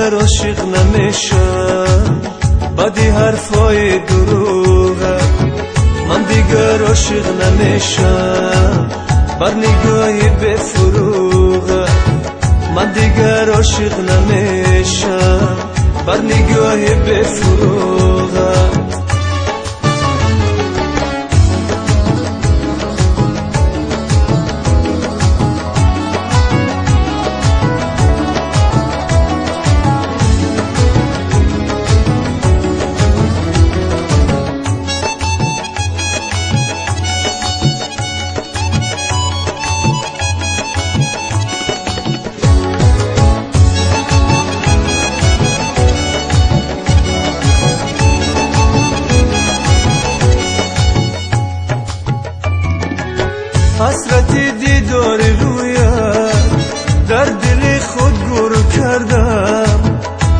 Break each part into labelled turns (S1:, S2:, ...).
S1: دیگر عاشق نمیشم بدی حرفای دروغه. من دیگر عاشق نمیشم بر نگاهی بفروغه. من دیگر عاشق نمیشم بر نگاهی بفروغه. حسرتی دیدار رویت در دل خود گور کردم.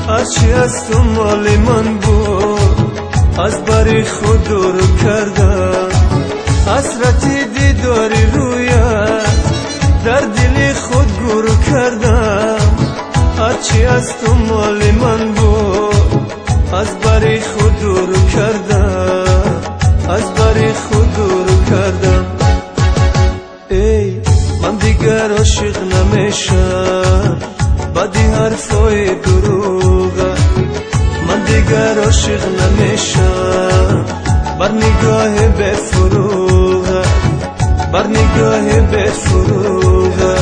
S1: هرچی از تو مال من بود از بر خود دور کردم. حسرتی دیدار رویت در دل خود گور کردم. هرچی از تو مال من بود از بر خود دور کردم. از بر خود دور کردم. ای من دیگر عاشق نمیشم بدی حرفای دروغه. من دیگر عاشق نمیشم بر نگاه بفروغه. بر نگاه بفروغه.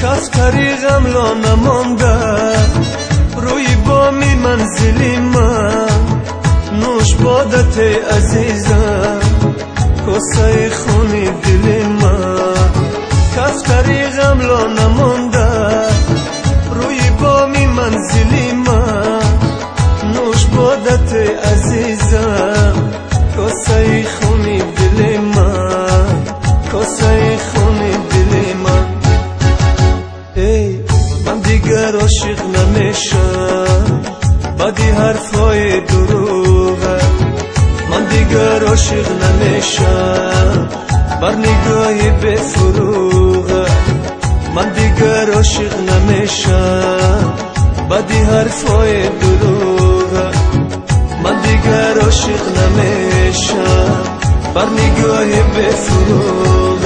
S1: کس طریقم لا نمانده روی بامی منزلی من. نوش بادت عزیزم کاسه خونی دل من. کس طریقم لا نمانده روی بامی منزلی من. نوش بادت عزیزم کاسه خونی دل من. کاسه خونی دل من. ای من دیگر عاشق نمیشم بدی حرفای دروغه. من دیگر عاشق نمیشم بر نگاهی بفروغه. من دیگر عاشق نمیشم بدی حرفای دروغه. من دیگر عاشق نمیشم بر نگاهی بفروغه.